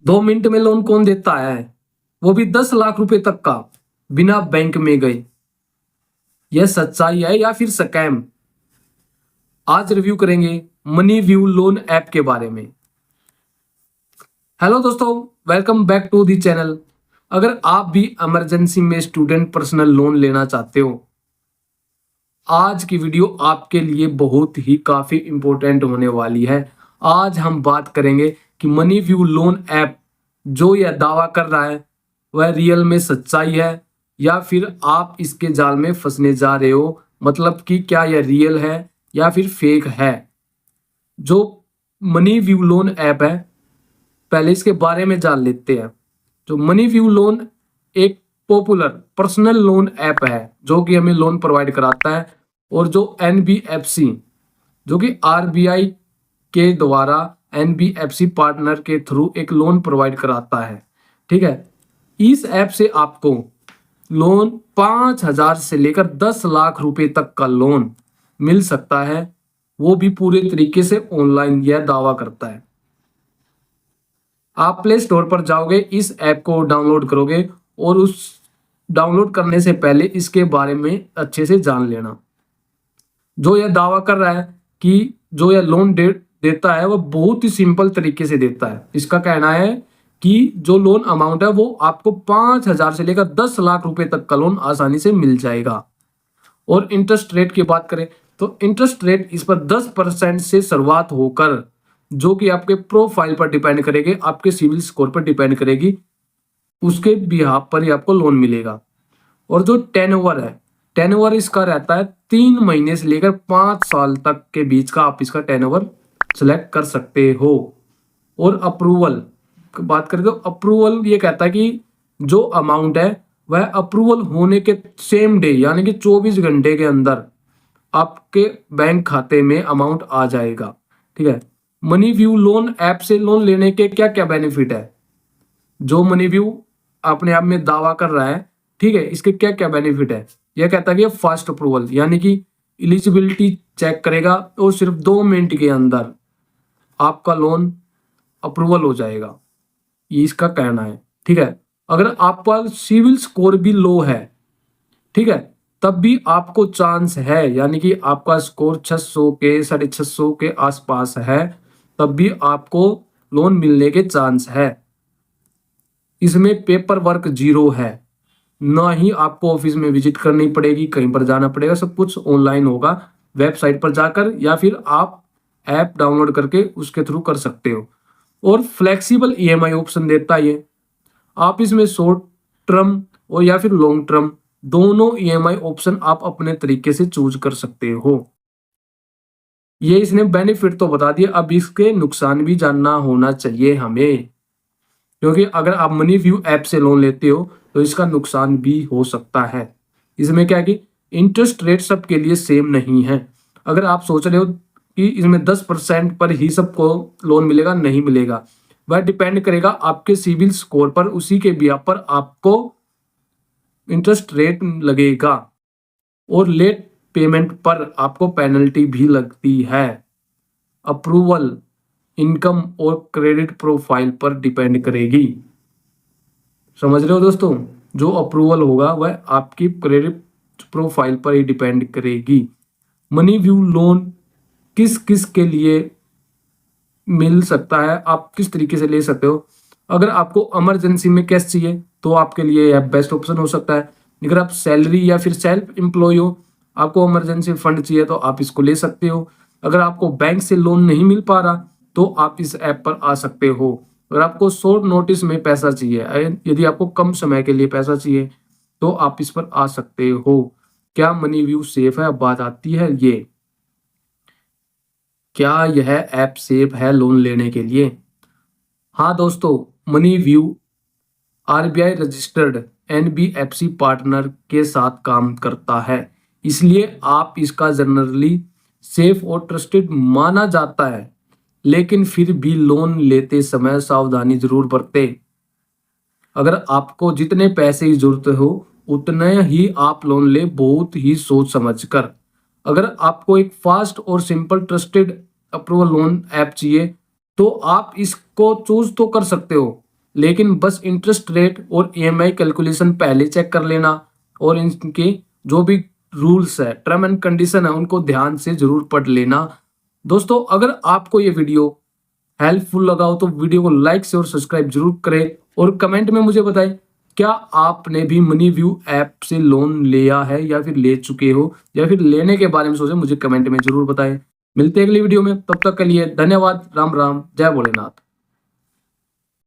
2 minute में loan कौन देता है, वो भी 10 लाख रुपए तक का, बिना बैंक में गए। यह सच्चाई है या फिर स्कैम? आज रिव्यू करेंगे मनी व्यू लोन ऐप के बारे में। हेलो दोस्तों, welcome back to the channel. अगर आप भी इमरजेंसी में स्टूडेंट पर्सनल लोन लेना चाहते हो, आज की वीडियो आपके लिए बहुत ही काफी इंपॉर्टेंट होने वाली है। आज हम बात करेंगे कि मनी व्यू लोन ऐप जो यह दावा कर रहा है वह रियल में सच्चाई है या फिर आप इसके जाल में फंसने जा रहे हो। मतलब कि क्या यह रियल है या फिर फेक है। जो मनी व्यू लोन ऐप है, पहले इसके बारे में जान लेते हैं। जो मनी व्यू लोन एक पॉपुलर पर्सनल लोन ऐप है जो कि हमें लोन प्रोवाइड कराता है, और जो एनबीएफसी जो कि आरबीआई के द्वारा एनबीएफसी पार्टनर के थ्रू एक लोन प्रोवाइड कराता है। ठीक है, इस ऐप से आपको लोन 5,000 से लेकर 10 लाख रुपए तक का लोन मिल सकता है, वो भी पूरे तरीके से ऑनलाइन, यह दावा करता है। आप प्ले स्टोर पर जाओगे, इस ऐप को डाउनलोड करोगे और उस डाउनलोड करने से पहले इसके बारे में अच्छे से जान लेना। जो यह दावा कर रहा है कि जो यह लोन देता है वह बहुत ही सिंपल तरीके से देता है। इसका कहना है कि जो लोन अमाउंट है वो आपको 5,000 से लेकर 10 लाख रुपए तक का लोन आसानी से मिल जाएगा। और इंटरेस्ट रेट की बात करें तो इंटरेस्ट रेट इस पर 10% से शुरुआत होकर, जो कि आपके प्रोफाइल पर डिपेंड करेगी, आपके सिविल स्कोर पर डिपेंड करेगी, उसके बिहाफ पर ही आपको लोन मिलेगा। और जो टेनओवर है, टेनओवर इसका रहता है 3 महीने से लेकर 5 साल तक के बीच का, आप इसका टेनओवर सेलेक्ट कर सकते हो। और अप्रूवल की बात करें तो अप्रूवल ये कहता है कि जो अमाउंट है वह अप्रूवल होने के सेम डे यानी कि 24 घंटे के अंदर आपके बैंक खाते में अमाउंट आ जाएगा। ठीक है, मनी व्यू लोन ऐप से लोन लेने के क्या क्या बेनिफिट है, जो मनी व्यू अपने आप में दावा कर रहा है, ठीक है, इसके क्या क्या बेनिफिट है। यह कहता है कि फास्ट अप्रूवल यानी कि एलिजिबिलिटी चेक करेगा और सिर्फ 2 मिनट के अंदर आपका लोन अप्रूवल हो जाएगा, ये इसका कहना है। ठीक है, अगर आपका सिविल स्कोर भी लो है, ठीक है, तब भी आपको चांस है, यानी कि आपका स्कोर 600 के 650 के आसपास है, तब भी आपको लोन मिलने के चांस है। इसमें पेपर वर्क 0 है, ना ही आपको ऑफिस में विजिट करनी पड़ेगी, कहीं पर जाना पड़ेगा, सब कुछ ऑनलाइन होगा, वेबसाइट पर जाकर या फिर आप ऐप डाउनलोड करके उसके थ्रू कर सकते हो। और फ्लेक्सिबल ईएमआई ऑप्शन देता है ये, आप इसमें शॉर्ट टर्म और या फिर लॉन्ग टर्म दोनों ईएमआई ऑप्शन आप अपने तरीके से चूज कर सकते हो। ये इसने बेनिफिट तो बता दिया, अब इसके नुकसान भी जानना होना चाहिए हमें, क्योंकि अगर आप मनी व्यू ऐप से लोन लेते हो तो इसका नुकसान भी हो सकता है। इसमें क्या है कि इंटरेस्ट रेट सबके लिए सेम नहीं है। अगर आप सोच रहे हो कि इसमें 10% पर ही सबको लोन मिलेगा, नहीं मिलेगा, वह डिपेंड करेगा आपके सिविल स्कोर पर, उसी के बिहाफ पर आपको इंटरेस्ट रेट लगेगा। और लेट पेमेंट पर आपको पेनल्टी भी लगती है। अप्रूवल इनकम और क्रेडिट प्रोफाइल पर डिपेंड करेगी। समझ रहे हो दोस्तों, जो अप्रूवल होगा वह आपकी क्रेडिट प्रोफाइल पर ही डिपेंड करेगी। मनी व्यू लोन किस किस के लिए मिल सकता है, आप किस तरीके से ले सकते हो। अगर आपको इमरजेंसी में कैश चाहिए तो आपके लिए यह बेस्ट ऑप्शन हो सकता है। अगर आप सैलरी या फिर सेल्फ एम्प्लॉय हो, आपको इमरजेंसी फंड चाहिए तो आप इसको ले सकते हो। अगर आपको बैंक से लोन नहीं मिल पा रहा तो आप इस ऐप पर आ सकते हो। अगर आपको शॉर्ट नोटिस में पैसा चाहिए, यदि आपको कम समय के लिए पैसा चाहिए तो आप इस पर आ सकते हो। क्या मनी व्यू सेफ है, अब बात आती है ये, क्या यह ऐप सेफ है लोन लेने के लिए। हाँ दोस्तों, money view RBI registered NBFC partner के साथ काम करता है, इसलिए आप इसका जनरली सेफ और ट्रस्टेड माना जाता है। लेकिन फिर भी लोन लेते समय सावधानी जरूर बरतें। अगर आपको जितने पैसे की जरूरत हो उतने ही आप लोन ले, बहुत ही सोच समझ कर। अगर आपको एक फास्ट और simple trusted approval loan app चाहिए तो आप इसको चूज तो कर सकते हो, लेकिन बस इंटरेस्ट रेट और ईएमआई कैलकुलेशन पहले चेक कर लेना और इनके जो भी रूल्स है, टर्म एंड कंडीशन है, उनको ध्यान से जरूर पढ़ लेना। दोस्तों अगर आपको ये वीडियो हेल्पफुल लगा हो तो वीडियो को लाइक से और सब्सक्राइब जरूर करें और कमेंट में मुझे बताएं क्या आपने भी मनी व्यू ऐप से लोन लिया है या फिर ले चुके हो या फिर लेने के बारे में सोचे, मुझे कमेंट में जरूर बताएं। मिलते हैं अगली वीडियो में, तब तक के लिए धन्यवाद। राम राम, जय भोलेनाथ।